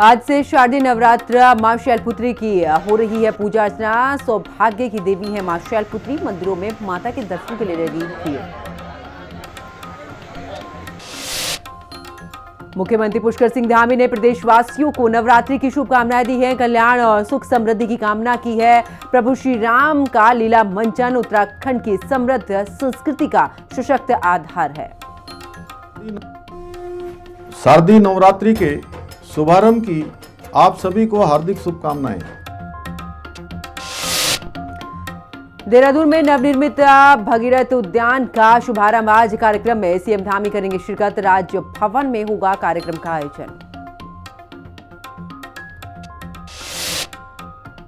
आज से शारदीय नवरात्र मां शैलपुत्री की हो रही है पूजा अर्चना। सौभाग्य की देवी है मां शैलपुत्री। मंदिरों में माता के दर्शन के लिए लगी भीड़। मुख्यमंत्री पुष्कर सिंह धामी ने प्रदेशवासियों को नवरात्रि की शुभकामनाएं दी हैं। कल्याण और सुख समृद्धि की कामना की है। प्रभु श्री राम का लीला मंचन उत्तराखंड की समृद्ध संस्कृति का सशक्त आधार है। शारदीय नवरात्रि के शुभारंभ की आप सभी को हार्दिक शुभकामनाएं। देहरादून में नवनिर्मित भगीरथ उद्यान का शुभारंभ। आज कार्यक्रम में सीएम धामी करेंगे शिरकत। राज्य भवन में होगा कार्यक्रम का आयोजन।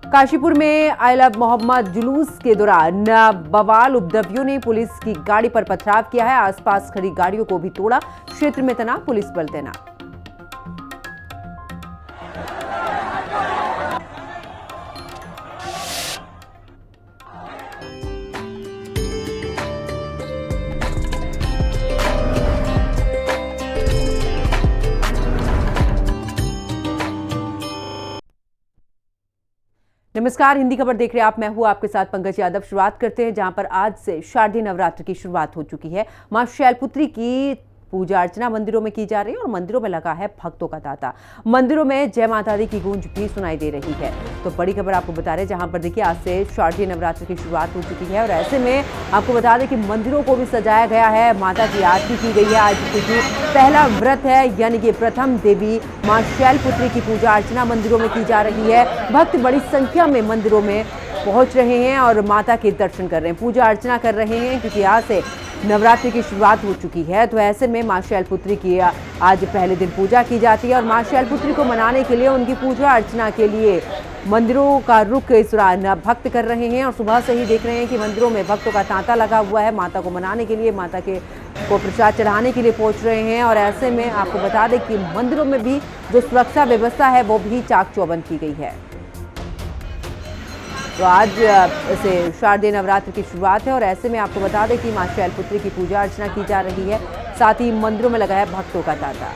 काशीपुर में आई लव मोहम्मद जुलूस के दौरान बवाल उपद्रवियों ने पुलिस की गाड़ी पर पथराव किया है। आसपास खड़ी गाड़ियों को भी तोड़ा। क्षेत्र में तैनात पुलिस बल तैनात। नमस्कार, हिंदी खबर देख रहे हैं आप। मैं हूं आपके साथ पंकज यादव। शुरुआत करते हैं जहां पर आज से शारदीय नवरात्र की शुरुआत हो चुकी है। मां शैलपुत्री की पूजा अर्चना मंदिरों में की जा रही है और मंदिरों में लगा है भक्तों का तांता। मंदिरों में जय माता दी की गूंज भी सुनाई दे रही है। तो बड़ी खबर आपको बता रहे हैं जहां पर देखिए आज से शारदीय नवरात्र की शुरुआत हो चुकी है और ऐसे में आपको बता दें कि मंदिरों को भी सजाया गया है। माता की आरती की गई है। आज क्योंकि पहला व्रत है, यानी कि प्रथम देवी मां शैलपुत्री की पूजा अर्चना मंदिरों में की जा रही है। भक्त बड़ी संख्या में मंदिरों में पहुंच रहे हैं और माता के दर्शन कर रहे हैं, पूजा अर्चना कर रहे हैं, क्योंकि आज से नवरात्रि की शुरुआत हो चुकी है। तो ऐसे में मां शैलपुत्री की आज पहले दिन पूजा की जाती है और मां शैलपुत्री को मनाने के लिए, उनकी पूजा अर्चना के लिए मंदिरों का रुख इस दौरान भक्त कर रहे हैं। और सुबह से ही देख रहे हैं कि मंदिरों में भक्तों का तांता लगा हुआ है। माता को मनाने के लिए, माता के को प्रसाद चढ़ाने के लिए पहुंच रहे हैं। और ऐसे में आपको बता दें कि मंदिरों में भी जो सुरक्षा व्यवस्था है वो भी चाक चौबंद की गई है। तो आज से शारदीय नवरात्र की शुरुआत है और ऐसे में आपको बता दें कि मां शैलपुत्री की पूजा अर्चना की जा रही है। साथ ही मंदिरों में लगा है भक्तों का तांता।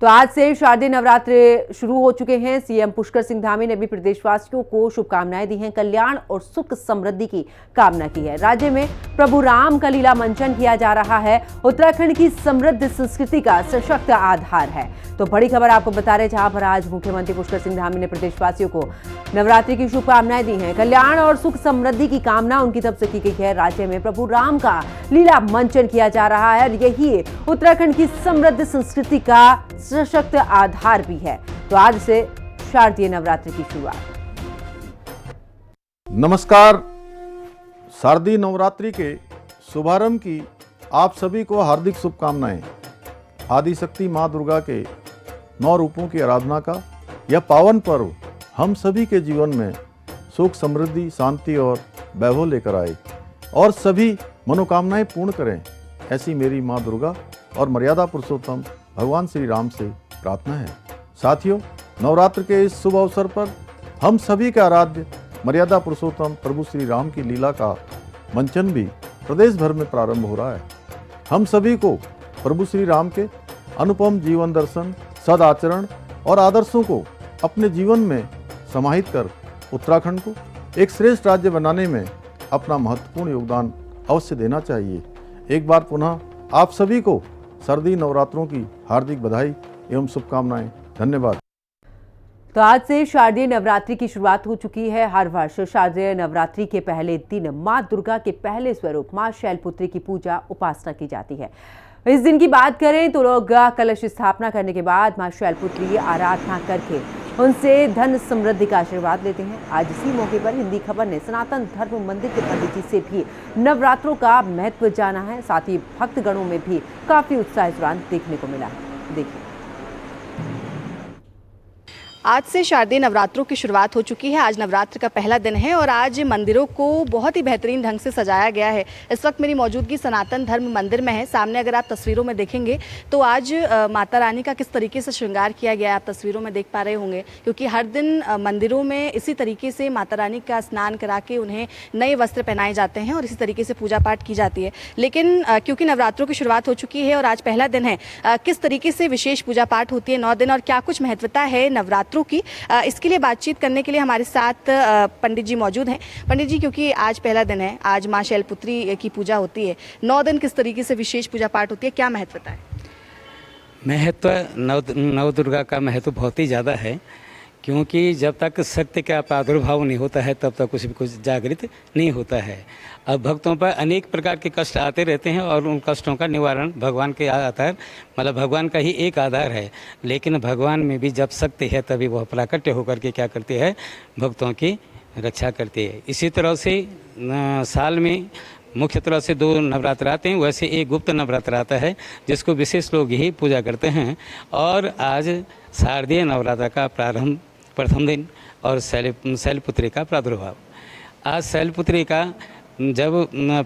तो आज से शारदीय नवरात्र शुरू हो चुके हैं। सीएम पुष्कर सिंह धामी ने भी प्रदेशवासियों को शुभकामनाएं दी हैं। कल्याण और सुख समृद्धि की कामना की है। राज्य में प्रभु राम का लीला मंचन किया जा रहा है। उत्तराखंड की समृद्ध संस्कृति का सशक्त आधार है। तो बड़ी खबर आपको बता रहे जहां पर आज मुख्यमंत्री पुष्कर सिंह धामी ने प्रदेशवासियों को नवरात्रि की शुभकामनाएं दी हैं। कल्याण और सुख समृद्धि की कामना उनकी तरफ से की गई है। राज्य में प्रभु राम का लीला मंचन किया जा रहा है और यही उत्तराखंड की समृद्ध संस्कृति का सशक्त आधार भी है। तो आज से शारदीय नवरात्रि की शुरुआत। नमस्कार, शारदीय नवरात्रि के शुभारंभ की आप सभी को हार्दिक शुभकामनाएं। आदिशक्ति मां दुर्गा के 9 रूपों की आराधना का यह पावन पर्व हम सभी के जीवन में सुख समृद्धि, शांति और वैभव लेकर आए और सभी मनोकामनाएं पूर्ण करें, ऐसी मेरी मां दुर्गा और मर्यादा पुरुषोत्तम भगवान श्री राम से प्रार्थना है। साथियों, नवरात्र के इस शुभ अवसर पर हम सभी के आराध्य मर्यादा पुरुषोत्तम प्रभु श्री राम की लीला का मंचन भी प्रदेश भर में प्रारंभ हो रहा है। हम सभी को प्रभु श्री राम के अनुपम जीवन दर्शन, सदाचरण और आदर्शों को अपने जीवन में समाहित कर उत्तराखंड को एक श्रेष्ठ राज्य बनाने में अपना महत्वपूर्ण योगदान अवश्य देना चाहिए। एक बार पुनः आप सभी को शारदीय नवरात्रों की हार्दिक बधाई एवं शुभकामनाएं। धन्यवाद। तो आज से शारदीय नवरात्रि की शुरुआत हो चुकी है। हर वर्ष शारदीय नवरात्रि के पहले दिन मां दुर्गा के पहले स्वरूप मां शैलपुत्री की पूजा उपासना की जाती है। इस दिन की बात करें तो लोग कलश स्थापना करने के बाद मां शैलपुत्री आराधना करके उनसे धन समृद्धि का आशीर्वाद लेते हैं। आज इसी मौके पर हिंदी खबर ने सनातन धर्म मंदिर के पंडित जी से भी नवरात्रों का महत्व जाना है। साथ ही भक्तगणों में भी काफी उत्साह इस दौरान देखने को मिला है। देखिए, आज से शारदीय नवरात्रों की शुरुआत हो चुकी है। आज नवरात्र का पहला दिन है और आज मंदिरों को बहुत ही बेहतरीन ढंग से सजाया गया है। इस वक्त मेरी मौजूदगी सनातन धर्म मंदिर में है। सामने अगर आप तस्वीरों में देखेंगे तो आज माता रानी का किस तरीके से श्रृंगार किया गया है आप तस्वीरों में देख पा रहे होंगे, क्योंकि हर दिन मंदिरों में इसी तरीके से माता रानी का स्नान करा के उन्हें नए वस्त्र पहनाए जाते हैं और इसी तरीके से पूजा पाठ की जाती है। लेकिन क्योंकि नवरात्रों की शुरुआत हो चुकी है और आज पहला दिन है, किस तरीके से विशेष पूजा पाठ होती है 9 दिन और क्या कुछ महत्वता है नवरात्रों की, इसके लिए बातचीत करने के लिए हमारे साथ पंडित जी मौजूद हैं। पंडित जी, क्योंकि आज पहला दिन है, आज माँ शैलपुत्री की पूजा होती है, 9 दिन किस तरीके से विशेष पूजा पाठ होती है, क्या महत्वता है? महत्व नव दुर्गा का महत्व बहुत ही ज़्यादा है, क्योंकि जब तक सत्य का प्रादुर्भाव नहीं होता है तब तक कुछ जागृत नहीं होता है। अब भक्तों पर अनेक प्रकार के कष्ट आते रहते हैं और उन कष्टों का निवारण भगवान के आधार, मतलब भगवान का ही एक आधार है। लेकिन भगवान में भी जब सत्य है तभी वह प्राकट्य होकर के क्या करते हैं, भक्तों की रक्षा करते हैं। इसी तरह से साल में मुख्य तरह से 2 नवरात्र आते हैं, वैसे एक गुप्त नवरात्र आता है जिसको विशेष लोग ही पूजा करते हैं। और आज शारदीय नवरात्र का प्रारंभ प्रथम दिन और शैलपुत्री का प्रादुर्भाव। आज शैलपुत्री का जब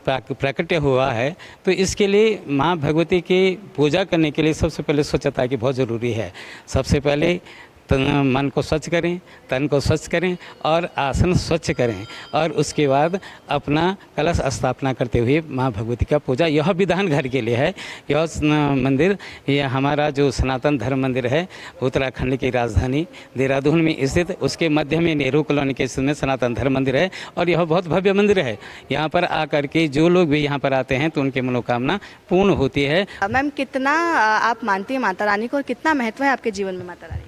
प्राकट्य हुआ है तो इसके लिए माँ भगवती की पूजा करने के लिए सबसे पहले स्वच्छता की बहुत ज़रूरी है। सबसे पहले मन को स्वच्छ करें, तन को स्वच्छ करें और आसन स्वच्छ करें और उसके बाद अपना कलश स्थापना करते हुए माँ भगवती का पूजा। यह विधान घर के लिए है। यह मंदिर, यह हमारा जो सनातन धर्म मंदिर है उत्तराखंड की राजधानी देहरादून में स्थित, उसके मध्य में नेहरू कॉलोनी के में सनातन धर्म मंदिर है और यह बहुत भव्य मंदिर है। यहाँ पर आकर के जो लोग भी यहाँ पर आते हैं तो उनकी मनोकामना पूर्ण होती है। मैम, कितना आप मानती हैं माता रानी को और कितना महत्व है आपके जीवन में माता रानी?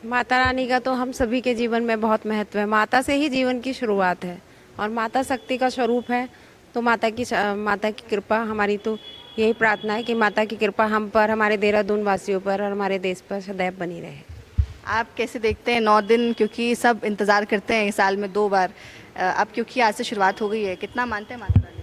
माता रानी का तो हम सभी के जीवन में बहुत महत्व है। माता से ही जीवन की शुरुआत है और माता शक्ति का स्वरूप है। तो माता की कृपा, हमारी तो यही प्रार्थना है कि माता की कृपा हम पर, हमारे देहरादून वासियों पर और हमारे देश पर सदैव बनी रहे। आप कैसे देखते हैं 9 दिन, क्योंकि सब इंतज़ार करते हैं साल में 2 बार, अब क्योंकि आज से शुरुआत हो गई है, कितना मानते हैं माता रानी?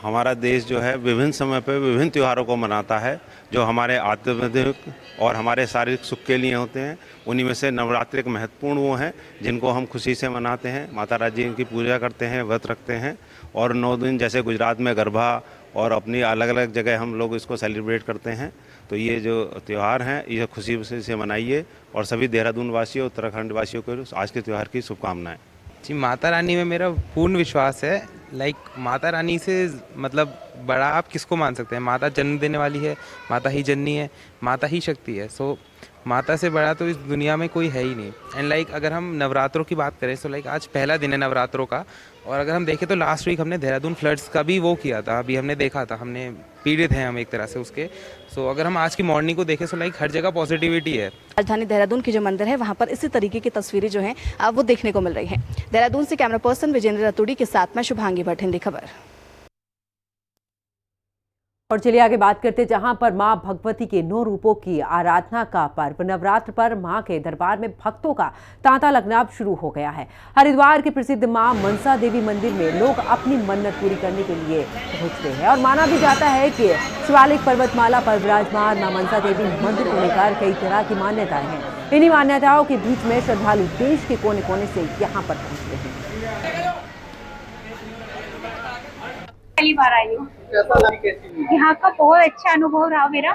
हमारा देश जो है विभिन्न समय पर विभिन्न त्योहारों को मनाता है जो हमारे आध्यात्मिक और हमारे शारीरिक सुख के लिए होते हैं। उन्हीं में से नवरात्रि एक महत्वपूर्ण वो हैं जिनको हम खुशी से मनाते हैं। माता रानी की पूजा करते हैं, व्रत रखते हैं और 9 दिन जैसे गुजरात में गरबा और अपनी अलग अलग जगह हम लोग इसको सेलिब्रेट करते हैं। तो ये जो त्यौहार हैं ये खुशी से मनाइए और सभी देहरादून वासियों, उत्तराखंड वासियों को आज के त्यौहार की शुभकामनाएँ। जी, माता रानी में मेरा पूर्ण विश्वास है। माता रानी से मतलब बड़ा आप किसको मान सकते हैं? माता जन्म देने वाली है, माता ही जननी है, माता ही शक्ति है। सो माता से बड़ा तो इस दुनिया में कोई है ही नहीं। एंड अगर हम नवरात्रों की बात करें तो आज पहला दिन है नवरात्रों का। और अगर हम देखें तो लास्ट वीक हमने देहरादून फ्लड्स का भी वो किया था, अभी हमने देखा था, हमने पीड़ित हैं हम एक तरह से उसके। सो अगर हम आज की मॉर्निंग को देखें तो हर जगह पॉजिटिविटी है। राजधानी देहरादून की जो मंदिर है वहाँ पर इसी तरीके की तस्वीरें जो हैं वो देखने को मिल रही हैं। देहरादून से कैमरा पर्सन विजेंद्र रतूड़ी के साथ मैं शुभांगी भट्ट, हिंदी खबर। और चलिए आगे बात करते, जहां पर मां भगवती के 9 रूपों की आराधना का पर्व नवरात्र पर मां के दरबार में भक्तों का तांता लगना अब शुरू हो गया है। हरिद्वार के प्रसिद्ध मां मनसा देवी मंदिर में लोग अपनी मन्नत पूरी करने के लिए पहुंचते हैं और माना भी जाता है कि शिवालिक पर्वतमाला पर विराजमान मां मनसा देवी मंदिर को लेकर कई तरह की मान्यताएं हैं। इन्हीं मान्यताओं के बीच में श्रद्धालु देश के कोने कोने से यहाँ पर पहुंचते हैं। पहली बार आई हूँ, यहाँ का बहुत अच्छा अनुभव रहा मेरा।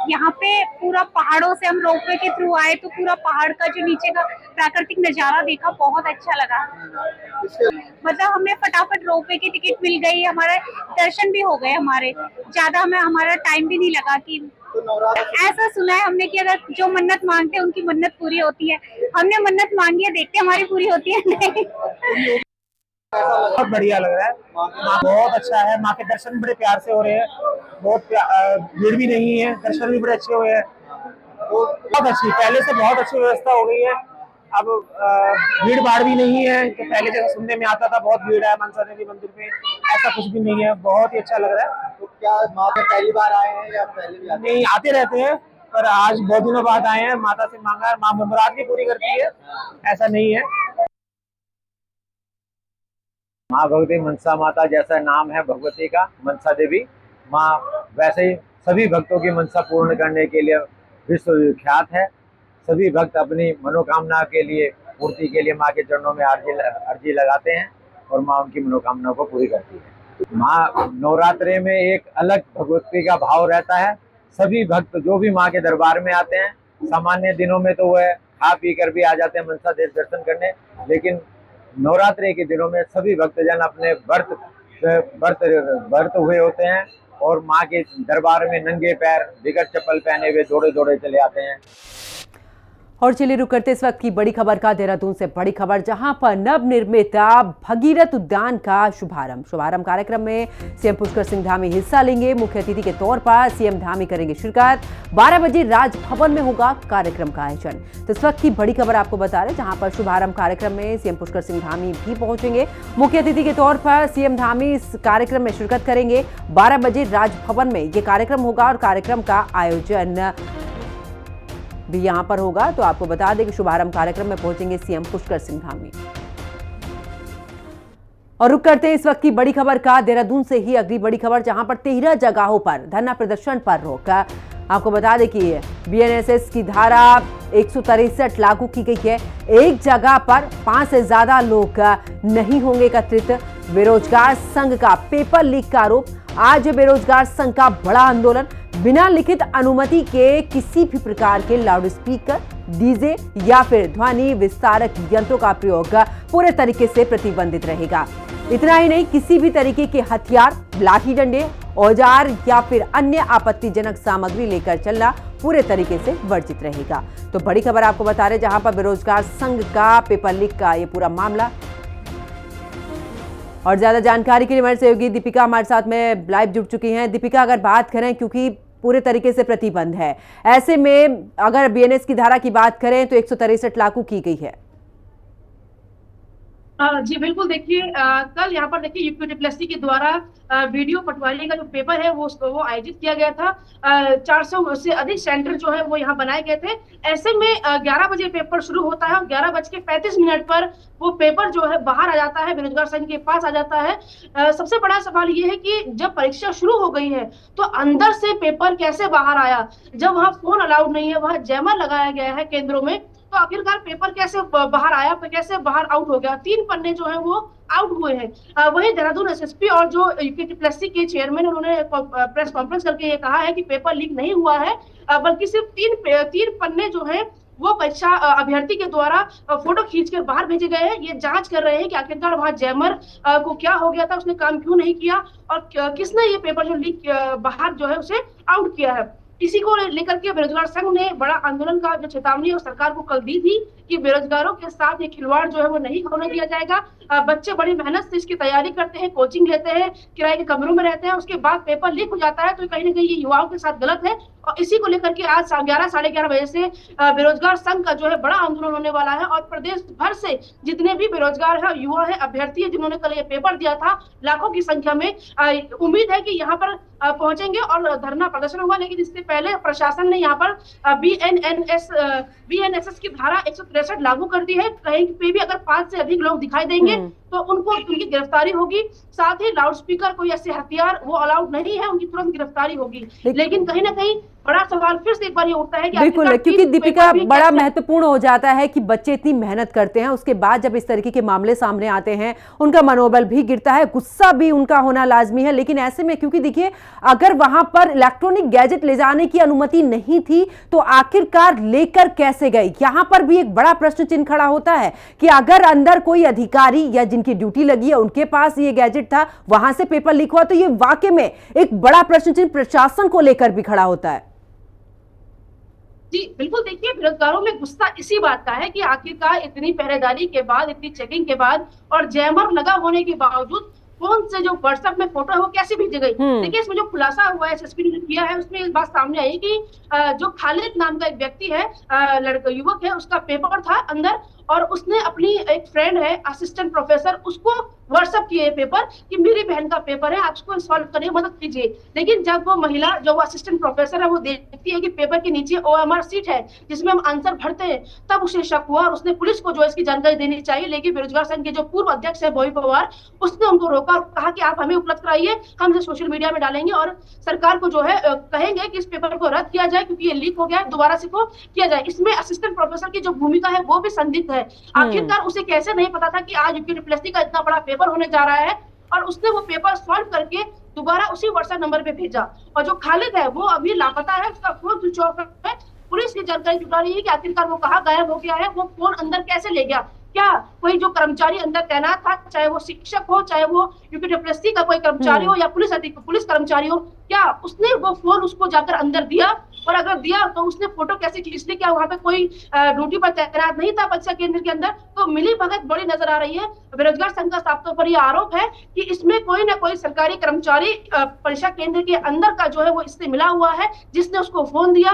यहाँ पे पूरा पहाड़ों से हम रोपवे के थ्रू आए तो पूरा पहाड़ का जो नीचे का प्राकृतिक नजारा देखा, बहुत अच्छा लगा। मतलब हमें फटाफट रोपवे की टिकट मिल गई, हमारे दर्शन भी हो गए, हमारा टाइम भी नहीं लगा। कि ऐसा सुना है हमने कि अगर जो मन्नत मांगते हैं उनकी मन्नत पूरी होती है। हमने मन्नत मांगी है, देखते हमारी पूरी होती है नहीं। बहुत बढ़िया लग रहा है, माँ बहुत अच्छा है। माँ के दर्शन बड़े प्यार से हो रहे हैं, बहुत भीड़ भी नहीं है, दर्शन भी बड़े अच्छे हुए हैं। बहुत अच्छी, पहले से बहुत अच्छी व्यवस्था हो गई है। अब भीड़ भाड़ भी नहीं है कि पहले जैसा सुनने में आता था बहुत भीड़ है मनसा देवी मंदिर में, ऐसा कुछ भी नहीं है। बहुत ही अच्छा लग रहा है। तो क्या माँ पे पहली बार आए हैं या पहले भी नहीं, आते रहते हैं पर आज बहुत दिनों बाद आए हैं। माता से मांगा है, माँ मुराद भी पूरी करती है, ऐसा नहीं है। माँ भगवती मनसा माता जैसा नाम है भगवती का, मनसा देवी माँ, वैसे ही सभी भक्तों की मनसा पूर्ण करने के लिए विश्व विख्यात है। सभी भक्त अपनी मनोकामना के लिए पूर्ति के लिए माँ के चरणों में अर्जी लगाते हैं और माँ उनकी मनोकामनाओं को पूरी करती है। माँ नवरात्रे में एक अलग भगवती का भाव रहता है। सभी भक्त जो भी माँ के दरबार में आते हैं, सामान्य दिनों में तो वह खा पी कर भी आ जाते हैं मनसा देव दर्शन करने, लेकिन नवरात्रि के दिनों में सभी भक्तजन अपने व्रत हुए होते हैं और माँ के दरबार में नंगे पैर बिगड़ चप्पल पहने हुए दौड़े दौड़े चले आते हैं। और चलिए रुक करते इस वक्त की बड़ी खबर का देहरादून से बड़ी खबर, जहां पर नवनिर्मित भगीरथ उद्यान का शुभारंभ कार्यक्रम में सीएम पुष्कर सिंह धामी हिस्सा लेंगे। मुख्य अतिथि के तौर पर सीएम धामी करेंगे शिरकत। 12 बजे राजभवन में होगा कार्यक्रम का आयोजन। तो इस वक्त की बड़ी खबर आपको बता रहे, जहां पर शुभारंभ कार्यक्रम में सीएम पुष्कर सिंह धामी भी पहुंचेंगे। मुख्य अतिथि के तौर पर सीएम धामी इस कार्यक्रम में शिरकत करेंगे। 12 बजे राजभवन में यह कार्यक्रम होगा और कार्यक्रम का आयोजन भी यहां पर होगा। तो आपको बता दें कि शुभारंभ कार्यक्रम में पहुंचेंगे सीएम पुष्कर सिंह धामी। और रुक करते हैं इस वक्त की बड़ी खबर का देहरादून से ही अगली बड़ी खबर, जहां पर 13 जगहों पर धरना प्रदर्शन पर रोक। आपको बता दें कि बीएनएसएस की धारा 163 लागू की गई है। एक जगह पर 5 से ज्यादा लोग नहीं होंगे एकत्रित। बेरोजगार संघ का पेपर लीक का आरोप। आज बेरोजगार संघ का बड़ा आंदोलन। बिना लिखित अनुमति के किसी भी प्रकार के लाउडस्पीकर, डीजे या फिर ध्वनि विस्तारक यंत्रों का प्रयोग पूरे तरीके से प्रतिबंधित रहेगा। इतना ही नहीं, किसी भी तरीके के हथियार, लाठी डंडे, औजार या फिर अन्य आपत्तिजनक सामग्री लेकर चलना पूरे तरीके से वर्जित रहेगा। तो बड़ी खबर आपको बता रहे, जहां पर बेरोजगार संघ का पेपर लीक का ये पूरा मामला। और ज्यादा जानकारी के लिए हमारे सहयोगी दीपिका हमारे साथ में लाइव जुड़ चुकी हैं। दीपिका, अगर बात करें, क्योंकि पूरे तरीके से प्रतिबंध है, ऐसे में अगर बीएनएस की धारा की बात करें तो 163 लागू की गई है। जी बिल्कुल, देखिए कल यहाँ पर देखिए यूपी डुप्लेसी के द्वारा वीडियो पटवारी का जो पेपर है वो आयोजित किया गया था। 400 से अधिक सेंटर जो है वो यहाँ बनाए गए थे। ऐसे में 11 बजे पेपर शुरू होता है और 11:35 पर वो पेपर जो है बाहर आ जाता है, बेरोजगार संघ के पास आ जाता है। सबसे बड़ा सवाल ये है कि जब परीक्षा शुरू हो गई है तो अंदर से पेपर कैसे बाहर आया, जब वहाँ फोन अलाउड नहीं है, वहाँ जैमर लगाया गया है केंद्रों में, तो आखिरकार पेपर कैसे बाहर आया, कैसे बाहर आउट हो गया। 3 पन्ने जो है वो आउट हुए हैं। वही देहरादून एसएसपी और जो यूपी डुप्लेसी के चेयरमैन, उन्होंने प्रेस कॉन्फ्रेंस करके ये कहा है कि पेपर लीक नहीं हुआ है, बल्कि सिर्फ 3 पन्ने जो है वो परीक्षा अभ्यर्थी के द्वारा फोटो खींचकर बाहर भेजे गए हैं। ये जांच कर रहे हैं कि आखिरकार वहां जैमर को क्या हो गया था, उसने काम क्यों नहीं किया और किसने ये पेपर जो लीक बाहर जो है उसे आउट किया है। इसी को लेकर के बेरोजगार संघ ने बड़ा आंदोलन का जो चेतावनी और सरकार को कल दी थी कि बेरोजगारों के साथ ये खिलवाड़ जो है वो नहीं होने दिया जाएगा। बच्चे बड़ी मेहनत से इसकी तैयारी करते हैं, कोचिंग लेते हैं, किराए के कमरों में रहते हैं, उसके बाद पेपर लीक हो जाता है, तो कहीं ना कहीं ये युवाओं के साथ गलत है। और इसी को लेकर के आज 11 साढ़े 11 बजे से बेरोजगार संघ का जो है बड़ा आंदोलन होने वाला है और प्रदेश भर से जितने भी बेरोजगार है, युवा है, अभ्यर्थी है, जिन्होंने कल ये पेपर दिया था, लाखों की संख्या में, उम्मीद है कि यहाँ पर पहुंचेंगे और धरना प्रदर्शन होगा। लेकिन इससे पहले प्रशासन ने यहाँ पर बीएनएसएस की धारा 163 लागू कर दी है। कहीं पे भी अगर 5 से अधिक लोग दिखाई देंगे तो उनकी गिरफ्तारी होगी। साथ ही लाउडस्पीकर, कोई ऐसे हथियार वो अलाउड नहीं है, उनकी तुरंत गिरफ्तारी होगी। लेकिन कहीं ना कहीं बड़ा सवाल फिर से एक बार ये उठता है कि बिल्कुल, क्योंकि दीपिका बड़ा महत्वपूर्ण हो जाता है कि बच्चे इतनी मेहनत करते हैं, उसके बाद जब इस तरीके के मामले सामने आते हैं उनका मनोबल भी गिरता है, गुस्सा भी उनका होना लाजमी है। लेकिन ऐसे में, क्योंकि देखिए अगर वहां पर इलेक्ट्रॉनिक गैजेट ले जाने की अनुमति नहीं थी तो आखिरकार लेकर कैसे गए, यहां पर भी एक बड़ा प्रश्न चिन्ह खड़ा होता है कि अगर अंदर कोई अधिकारी या जिनकी ड्यूटी लगी है उनके पास ये गैजेट था, वहां से पेपर लीक हुआ, तो ये वाकई में एक बड़ा प्रश्न चिन्ह प्रशासन को लेकर भी खड़ा होता है। जी बिल्कुल, देखिए बेरोजगारों में गुस्सा इसी बात का है कि आखिरकार इतनी पहरेदारी के बाद, इतनी चेकिंग के बाद और जैमर लगा होने के बावजूद फोन से जो व्हाट्सएप में फोटो है वो कैसे भेजी गई। देखिए इसमें जो खुलासा हुआ है एसएसपी ने किया है, उसमें इस बात सामने आई कि जो खालिद नाम का एक व्यक्ति है, लड़का युवक है, उसका पेपर था अंदर और उसने अपनी एक फ्रेंड है असिस्टेंट प्रोफेसर, उसको व्हाट्सएप किए पेपर कि मेरी बहन का पेपर है, आप उसको सॉल्व करने में मदद कीजिए। लेकिन जब वो महिला, जो वो असिस्टेंट प्रोफेसर है, वो देखती है कि पेपर के नीचे OMR सीट है जिसमें हम आंसर भरते हैं, तब उसे शक हुआ और उसने पुलिस को जो इसकी जानकारी देनी चाहिए। लेकिन बेरोजगार संघ के जो पूर्व अध्यक्ष है बॉबी पवार, उसने उनको रोका और कहा कि आप हमें उपलब्ध कराइए, हम इसे सोशल मीडिया में डालेंगे और सरकार को जो है कहेंगे कि इस पेपर को रद्द किया जाए क्योंकि ये लीक हो गया है, दोबारा से को किया जाए। इसमें असिस्टेंट प्रोफेसर की जो भूमिका है वो भी संदिग्ध है। आखिरकार उसे कैसे नहीं पता था कि आज यूपीपीएससी का इतना बड़ा पेपर होने जा रहा है, और उसने वो पेपर सॉल्व करके दोबारा उसी व्हाट्सएप नंबर पे भेजा। और जो खालिद है वो अभी लापता है, उसका फोन स्विच ऑफ है। पुलिस की जानकारी जुटा रही है कि आखिरकार वो कहाँ गायब हो गया है, वो फोन अंदर कैसे ले गया, क्या कोई जो कर्मचारी अंदर तैनात था, चाहे वो शिक्षक हो, चाहे वो यूपीपीएससी का कोई कर्मचारी हो या पुलिस कर्मचारी हो, क्या उसने वो फोन उसको जाकर अंदर दिया, और अगर दिया तो उसने फोटो कैसे खींच ली, क्या वहां पे कोई ड्यूटी पर तैनात नहीं था परीक्षा केंद्र के अंदर। तो मिली भगत बड़ी नजर आ रही है। बेरोजगार संघ का साफ तौर पर यह आरोप है कि इसमें कोई ना कोई सरकारी कर्मचारी परीक्षा केंद्र के अंदर का जो है वो इससे मिला हुआ है, जिसने उसको फोन दिया,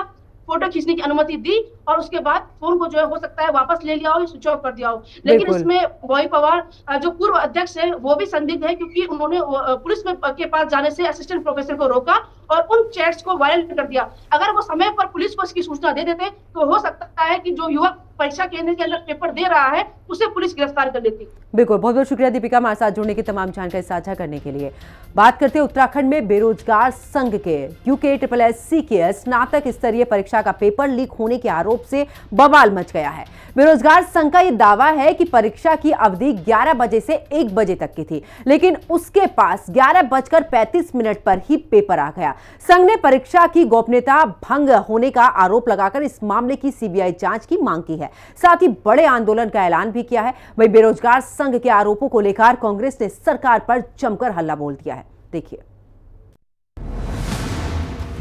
फोटो खींचने की अनुमति दी और उसके बाद फोन को जो है हो सकता है वापस ले लिया हो, स्विच ऑफ कर दिया हो। लेकिन इसमें बॉबी पवार जो पूर्व अध्यक्ष है वो भी संदिग्ध है, क्योंकि उन्होंने पुलिस में के पास जाने से असिस्टेंट प्रोफेसर को रोका और उन चैट्स को वायरल कर दिया। अगर वो समय पर पुलिस को इसकी सूचना दे देते तो हो सकता है कि जो युवक परीक्षा केंद्र के अंदर पेपर दे रहा है उसे पुलिस गिरफ्तार कर लेती। बिल्कुल, बहुत बहुत शुक्रिया दीपिका, हमारे साथ जुड़ने की तमाम जानकारी साझा करने के लिए। बात करते हैं उत्तराखंड में बेरोजगार संघ के UKSSC के स्नातक स्तरीय परीक्षा का पेपर लीक होने के आरोप से बवाल मच गया है। बेरोजगार संघ का यह दावा है कि परीक्षा की अवधि 11 बजे से 1 बजे तक की थी, लेकिन उसके पास 11:35 पर ही पेपर आ गया। संघ ने परीक्षा की गोपनीयता भंग होने का आरोप लगाकर इस मामले की CBI जांच की मांग की है। साथ ही बड़े आंदोलन का ऐलान भी किया है। वहीं बेरोजगार संघ के आरोपों को लेकर कांग्रेस ने सरकार पर जमकर हल्ला बोल दिया है। देखिए,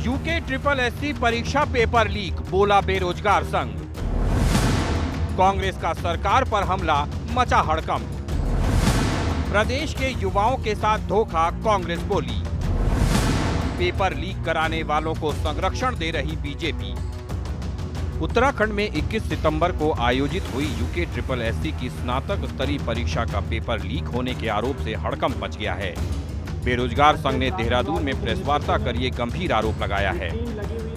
UKSSC परीक्षा पेपर लीक, बोला बेरोजगार संघ। कांग्रेस का सरकार पर हमला, मचा हड़कंप। प्रदेश के युवाओं के साथ धोखा, कांग्रेस बोली। पेपर लीक कराने वालों को संरक्षण दे रही बीजेपी। उत्तराखंड में 21 सितंबर को आयोजित हुई UKSSC की स्नातक स्तरीय परीक्षा का पेपर लीक होने के आरोप से हड़कंप मच गया है। बेरोजगार संघ ने देहरादून में प्रेस वार्ता कर ये गंभीर आरोप लगाया है।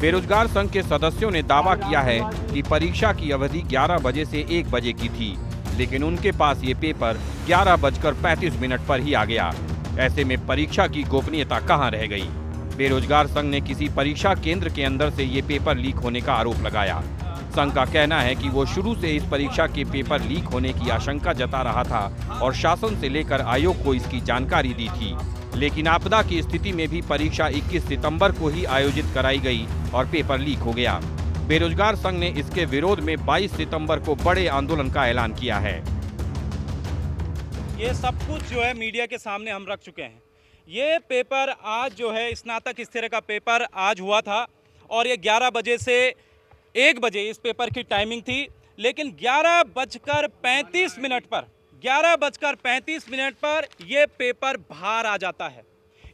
बेरोजगार संघ के सदस्यों ने दावा किया है कि परीक्षा की अवधि 11 बजे से 1 बजे की थी, लेकिन उनके पास ये पेपर 11:35 पर ही आ गया। ऐसे में परीक्षा की गोपनीयता कहां रह गई? बेरोजगार संघ ने किसी परीक्षा केंद्र के अंदर से ये पेपर लीक होने का आरोप लगाया। संघ का कहना है कि वो शुरू से इस परीक्षा के पेपर लीक होने की आशंका जता रहा था और शासन से लेकर आयोग को इसकी जानकारी दी थी, लेकिन आपदा की स्थिति में भी परीक्षा 21 सितंबर को ही आयोजित कराई गई और पेपर लीक हो गया। बेरोजगार संघ ने इसके विरोध में 22 सितंबर को बड़े आंदोलन का ऐलान किया है। ये सब कुछ जो है मीडिया के सामने हम रख चुके हैं। ये पेपर आज जो है स्नातक स्तरीय का पेपर आज हुआ था और ये 11 बजे से 1 बजे इस पेपर की टाइमिंग थी, लेकिन 11:35 पर ये पेपर बाहर आ जाता है।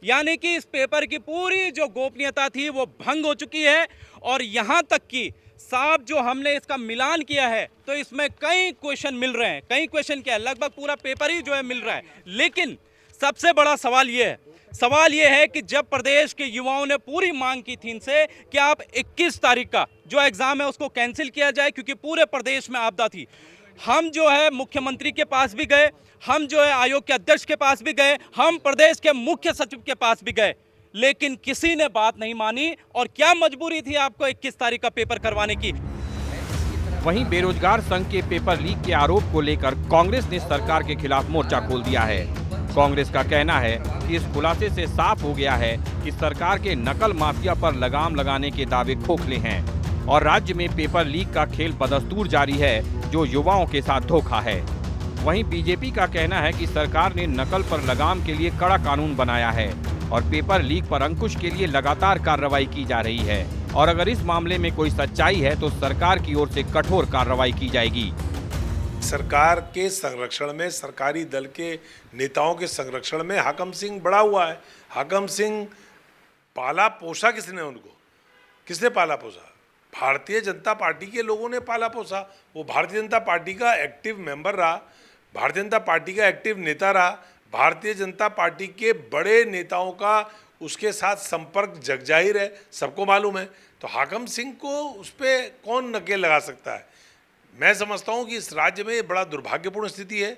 यानी कि इस पेपर की पूरी जो गोपनीयता थी वो भंग हो चुकी है। और यहाँ तक कि साहब जो हमने इसका मिलान किया है तो इसमें कई क्वेश्चन मिल रहे हैं, कई क्वेश्चन क्या है, लगभग पूरा पेपर ही जो है मिल रहा है। लेकिन सबसे बड़ा सवाल ये है कि जब प्रदेश के युवाओं ने पूरी मांग की थी इनसे कि आप 21 तारीख का जो एग्जाम है उसको कैंसिल किया जाए क्योंकि पूरे प्रदेश में आपदा थी। हम जो है मुख्यमंत्री के पास भी गए, हम जो है आयोग के अध्यक्ष के पास भी गए, हम प्रदेश के मुख्य सचिव के पास भी गए, लेकिन किसी ने बात नहीं मानी। और क्या मजबूरी थी आपको 21 तारीख का पेपर करवाने की? वहीं बेरोजगार संघ के पेपर लीक के आरोप को लेकर कांग्रेस ने सरकार के खिलाफ मोर्चा खोल दिया है। कांग्रेस का कहना है कि इस खुलासे से साफ हो गया है कि सरकार के नकल माफिया पर लगाम लगाने के दावे खोखले हैं और राज्य में पेपर लीक का खेल बदस्तूर जारी है जो युवाओं के साथ धोखा है। वहीं बीजेपी का कहना है कि सरकार ने नकल पर लगाम के लिए कड़ा कानून बनाया है और पेपर लीक पर अंकुश के लिए लगातार कार्रवाई की जा रही है और अगर इस मामले में कोई सच्चाई है तो सरकार की ओर से कठोर कार्रवाई की जाएगी। सरकार के संरक्षण में, सरकारी दल के नेताओं के संरक्षण में हाकम सिंह बड़ा हुआ है। हाकम सिंह पाला पोसा किसने उनको? किसने पाला पोसा? भारतीय जनता पार्टी के लोगों ने पाला पोसा, वो भारतीय जनता पार्टी का एक्टिव मेंबर रहा, भारतीय जनता पार्टी का एक्टिव नेता रहा, भारतीय जनता पार्टी के बड़े नेताओं का उसके साथ संपर्क जगजाहिर है, सबको मालूम है। तो हाकम सिंह को उस पर कौन नकेल लगा सकता है? मैं समझता हूँ कि इस राज्य में ये बड़ा दुर्भाग्यपूर्ण स्थिति है।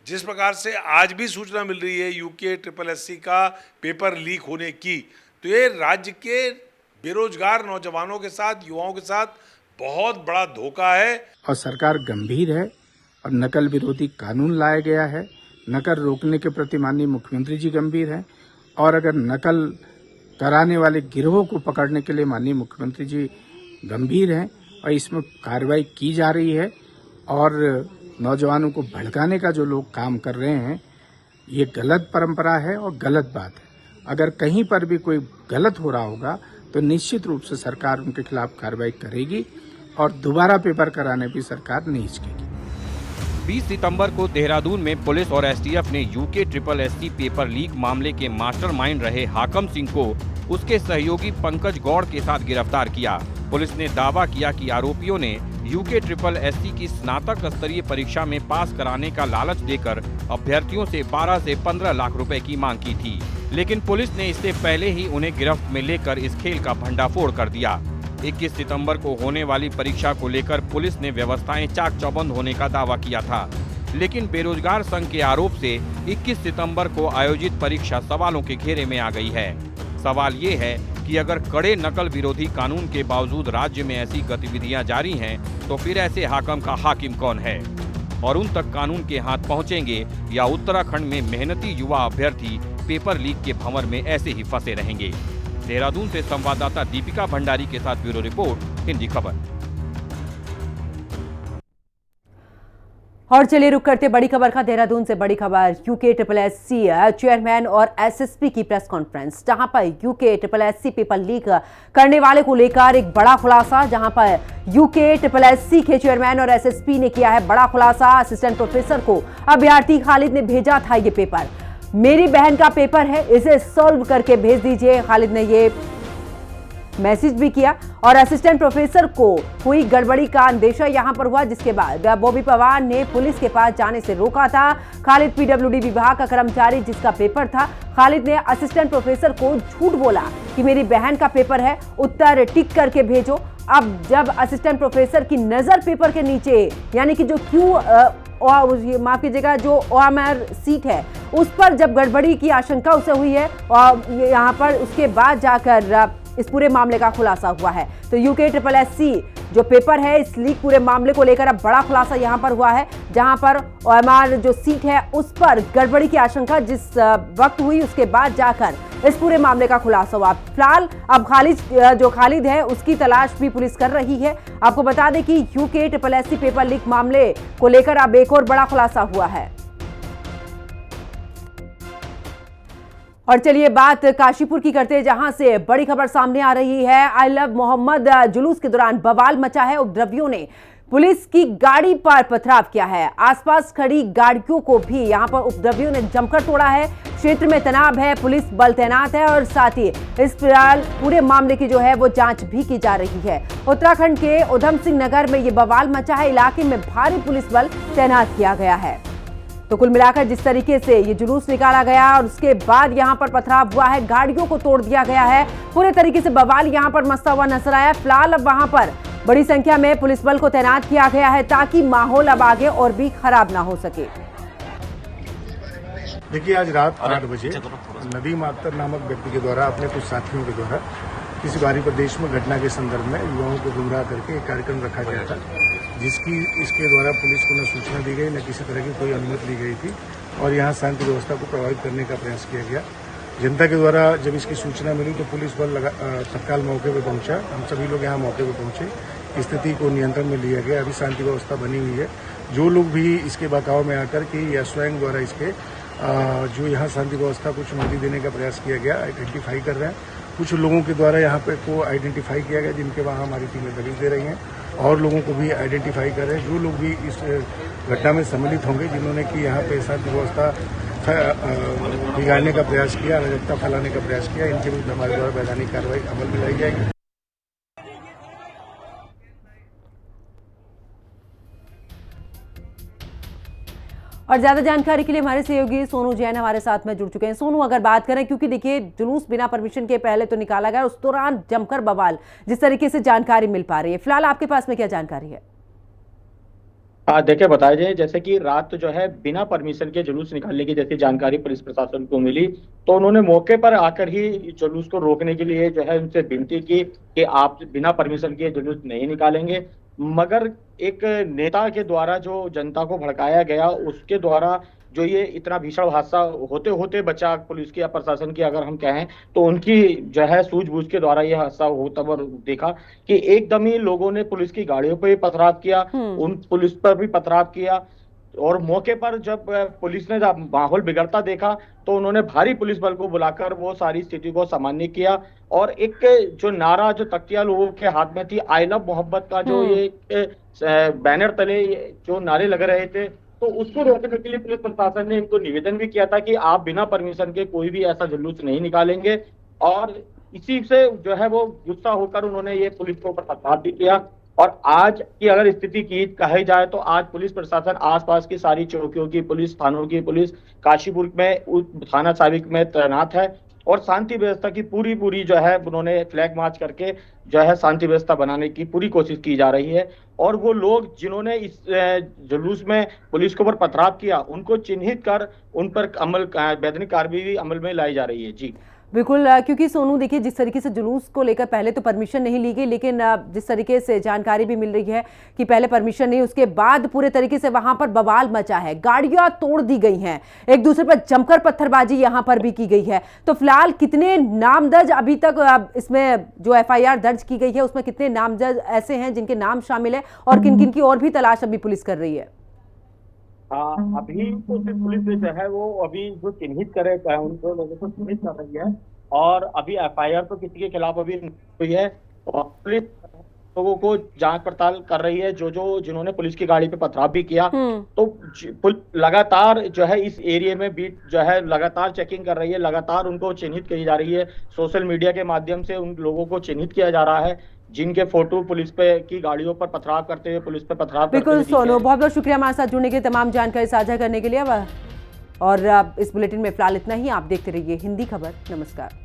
जिस प्रकार से आज भी सूचना मिल रही है यूके SSSC का पेपर लीक होने की, तो ये राज्य के बेरोजगार नौजवानों के साथ, युवाओं के साथ बहुत बड़ा धोखा है। और सरकार गंभीर है और नकल विरोधी कानून लाया गया है। नकल रोकने के प्रति माननीय मुख्यमंत्री जी गंभीर हैं और अगर नकल कराने वाले गिरोह को पकड़ने के लिए माननीय मुख्यमंत्री जी गंभीर हैं और इसमें कार्रवाई की जा रही है। और नौजवानों को भड़काने का जो लोग काम कर रहे हैं, ये गलत परंपरा है और गलत बात है। अगर कहीं पर भी कोई गलत हो रहा होगा तो निश्चित रूप से सरकार उनके खिलाफ कार्रवाई करेगी और दोबारा पेपर कराने भी सरकार नहीं हिचकेगी। 20 सितंबर को देहरादून में पुलिस और एसटीएफ ने यूके SSSC पेपर लीक मामले के मास्टरमाइंड रहे हाकम सिंह को उसके सहयोगी पंकज गौड़ के साथ गिरफ्तार किया। पुलिस ने दावा किया कि आरोपियों ने यूके SSSC की स्नातक स्तरीय परीक्षा में पास कराने का लालच देकर अभ्यर्थियों से 12 से 15 लाख रुपए की मांग की थी, लेकिन पुलिस ने इससे पहले ही उन्हें गिरफ्त में लेकर इस खेल का भंडाफोड़ कर दिया। 21 सितंबर को होने वाली परीक्षा को लेकर पुलिस ने व्यवस्थाएं चाक चौबंद होने का दावा किया था, लेकिन बेरोजगार संघ के आरोप से 21 सितंबर को आयोजित परीक्षा सवालों के घेरे में आ गई है। सवाल ये है कि अगर कड़े नकल विरोधी कानून के बावजूद राज्य में ऐसी गतिविधियां जारी हैं, तो फिर ऐसे हाकम का हाकिम कौन है और उन तक कानून के हाथ पहुंचेंगे या उत्तराखंड में मेहनती युवा अभ्यर्थी पेपर लीक के भंवर में ऐसे ही फंसे रहेंगे। देहरादून से संवाददाता दीपिका भंडारी के साथ ब्यूरो रिपोर्ट, हिंदी खबर। और चलिए रुक करते बड़ी खबर का। देहरादून से बड़ी खबर, यूके SSSC चेयरमैन और एसएसपी की प्रेस कॉन्फ्रेंस, जहां पर यूके SSSC पेपर लीक करने वाले को लेकर एक बड़ा खुलासा। जहां पर यूके SSSC के चेयरमैन और एसएसपी ने किया है बड़ा खुलासा। असिस्टेंट प्रोफेसर को अभ्यर्थी खालिद ने भेजा था ये पेपर, मेरी बहन का पेपर है, इसे सॉल्व करके भेज दीजिए, खालिद ने ये मैसेज भी किया। और असिस्टेंट प्रोफेसर को हुई गड़बड़ी का अंदेशा यहां पर हुआ, जिसके बाद बॉबी पवार ने पुलिस के पास जाने से रोका था। खालिद पीडब्ल्यूडी विभाग का कर्मचारी जिसका पेपर था, खालिद ने असिस्टेंट प्रोफेसर को झूठ बोला कि मेरी बहन का पेपर है, उत्तर टिक करके भेजो। अब जब असिस्टेंट प्रोफेसर की नजर पेपर के नीचे, यानी कि जो माफ कीजिएगा, जो OMR सीट है उस पर जब गड़बड़ी की आशंका उसे हुई है और यहाँ पर उसके बाद जाकर इस पूरे मामले का खुलासा हुआ है। तो यूके SSSC जो पेपर है, इस लीक पूरे मामले को लेकर अब बड़ा खुलासा यहाँ पर हुआ है, जहाँ पर OMR जो सीट है उस पर गड़बड़ी की आशंका जिस वक्त हुई, उसके बाद जाकर इस पूरे मामले का खुलासा हुआ। फिलहाल अब खालिद है उसकी तलाश भी पुलिस कर रही है। आपको बता दें कि यूके SSSC पेपर लीक मामले को लेकर अब एक और बड़ा खुलासा हुआ है। और चलिए बात काशीपुर की करते हैं, जहां से बड़ी खबर सामने आ रही है। आई लव मोहम्मद जुलूस के दौरान बवाल मचा है। उपद्रवियों ने पुलिस की गाड़ी पर पथराव किया है, आसपास खड़ी गाड़ियों को भी यहां पर उपद्रवियों ने जमकर तोड़ा है। क्षेत्र में तनाव है, पुलिस बल तैनात है और साथ ही इस फिलहाल पूरे मामले की जो है वो जांच भी की जा रही है। उत्तराखंड के उधम सिंह नगर में ये बवाल मचा है, इलाके में भारी पुलिस बल तैनात किया गया है। तो कुल मिलाकर जिस तरीके से ये जुलूस निकाला गया और उसके बाद यहां पर पथराव हुआ है, गाड़ियों को तोड़ दिया गया है, पूरे तरीके से बवाल यहां पर मचता हुआ नजर आया। फिलहाल अब वहां पर बड़ी संख्या में पुलिस बल को तैनात किया गया है ताकि माहौल अब आगे और भी खराब ना हो सके। देखिए, आज रात 8 बजे नदी मातर नामक व्यक्ति के द्वारा अपने कुछ साथियों के द्वारा किसी बारी प्रदेश में घटना के संदर्भ में युवाओं को गुमराह करके एक कार्यक्रम रखा गया था, जिसकी इसके द्वारा पुलिस को न सूचना दी गई, न किसी तरह की कोई अनुमति ली गई थी और यहाँ शांति व्यवस्था को प्रभावित करने का प्रयास किया गया। जनता के द्वारा जब इसकी सूचना मिली तो पुलिस बल तत्काल मौके पर पहुंचा। हम सभी लोग यहाँ मौके पर पहुंचे, स्थिति को नियंत्रण में लिया गया। अभी शांति व्यवस्था बनी हुई है। जो लोग भी इसके बहकाव में आकर के या स्वयं द्वारा इसके जो यहाँ शांति व्यवस्था को चुनौती देने का प्रयास किया गया, आइडेंटिफाई कर रहे हैं। कुछ लोगों के द्वारा यहाँ पे को आइडेंटिफाई किया गया, जिनके वहाँ हमारी टीमें दलील दे रही हैं और लोगों को भी आइडेंटिफाई कर रहे हैं। जो लोग भी इस घटना में सम्मिलित होंगे, जिन्होंने कि यहाँ पे शांति व्यवस्था बिगाड़ने का प्रयास किया, अराजकता फैलाने का प्रयास किया, इनके विरुद्ध हमारे द्वारा वैधानिक कार्रवाई अमल में लाई जाएगी। और ज्यादा जानकारी के लिए हमारे सहयोगी सोनू जैन हमारे साथ में जुड़ चुके हैं। सोनू, अगर बात करें, क्योंकि देखिए जुलूस बिना परमिशन के पहले तो निकाला गया, उस दौरान जमकर बवाल, जिस तरीके से जानकारी मिल पा रही है, फिलहाल आपके पास में क्या जानकारी है? देखिए, बताया जाए जैसे कि रात जो है बिना परमिशन के जुलूस निकालने की जैसी जानकारी पुलिस प्रशासन को मिली, तो उन्होंने मौके पर आकर ही जुलूस को रोकने के लिए जो है उनसे विनती की कि आप बिना परमिशन के जुलूस नहीं निकालेंगे। मगर एक नेता के द्वारा जो जनता को भड़काया गया, उसके द्वारा जो ये इतना भीषण हादसा होते होते बचा, पुलिस की या प्रशासन की अगर हम कहें, तो उनकी जो है सूझबूझ के द्वारा ये हादसा होता हुआ देखा कि एकदम ही लोगों ने पुलिस की गाड़ियों पर भी पथराव किया, उन पुलिस पर भी पथराव किया। और मौके पर जब पुलिस ने जब माहौल बिगड़ता देखा, तो उन्होंने भारी पुलिस बल को बुलाकर वो सारी स्थिति को सामान्य किया। और एक जो नारा जो तख्तियां लोगों के हाथ में थी, आई लव मोहब्बत का जो ये बैनर तले जो नारे लग रहे थे, तो उसको रोकने के लिए पुलिस प्रशासन ने इनको निवेदन भी किया था कि आप बिना परमिशन के कोई भी ऐसा जुलूस नहीं निकालेंगे। और इसी से जो है वो गुस्सा होकर उन्होंने ये पुलिस को ऊपर पथराव भी किया। और आज की अगर स्थिति की कही जाए, तो आज पुलिस प्रशासन आसपास की सारी चौकियों की पुलिस, थानों की पुलिस काशीपुर में थाना साबिक में तैनात है और शांति व्यवस्था की पूरी जो है उन्होंने फ्लैग मार्च करके जो है शांति व्यवस्था बनाने की पूरी कोशिश की जा रही है। और वो लोग जिन्होंने इस जुलूस में पुलिस के ऊपर पथराव किया, उनको चिन्हित कर उन पर वैधानिक कार्रवाई अमल में लाई जा रही है। जी बिल्कुल, क्योंकि सोनू देखिए जिस तरीके से जुलूस को लेकर पहले तो परमिशन नहीं ली गई, लेकिन जिस तरीके से जानकारी भी मिल रही है कि पहले परमिशन नहीं, उसके बाद पूरे तरीके से वहां पर बवाल मचा है, गाड़ियां तोड़ दी गई हैं, एक दूसरे पर जमकर पत्थरबाजी यहां पर भी की गई है। तो फिलहाल कितने नामदर्ज अभी तक इसमें जो एफआईआर दर्ज की गई है उसमें कितने नामदर्ज ऐसे हैं जिनके नाम शामिल है और किन किन की और भी तलाश अभी पुलिस कर रही है? अभी तो सिर्फ पुलिस जो है वो अभी जो चिन्हित करे उनको लोगों को चिन्हित कर रही है और अभी एफआईआर तो किसी के खिलाफ अभी हुई है और पुलिस लोगों को जांच पड़ताल कर रही है जिन्होंने पुलिस की गाड़ी पे पथराव भी किया। तो लगातार जो है इस एरिया में बीट जो है लगातार चेकिंग कर रही है, लगातार उनको चिन्हित की जा रही है, सोशल मीडिया के माध्यम से उन लोगों को चिन्हित किया जा रहा है जिनके फोटो पुलिस पे की गाड़ियों पर पथराव करते हुए पुलिस पे पथराव करते हुए। बिल्कुल सोनू, बहुत बहुत शुक्रिया हमारे साथ जुड़ने के लिए, तमाम जानकारी साझा करने के लिए। और इस बुलेटिन में फिलहाल इतना ही। आप देखते रहिए हिंदी खबर। नमस्कार।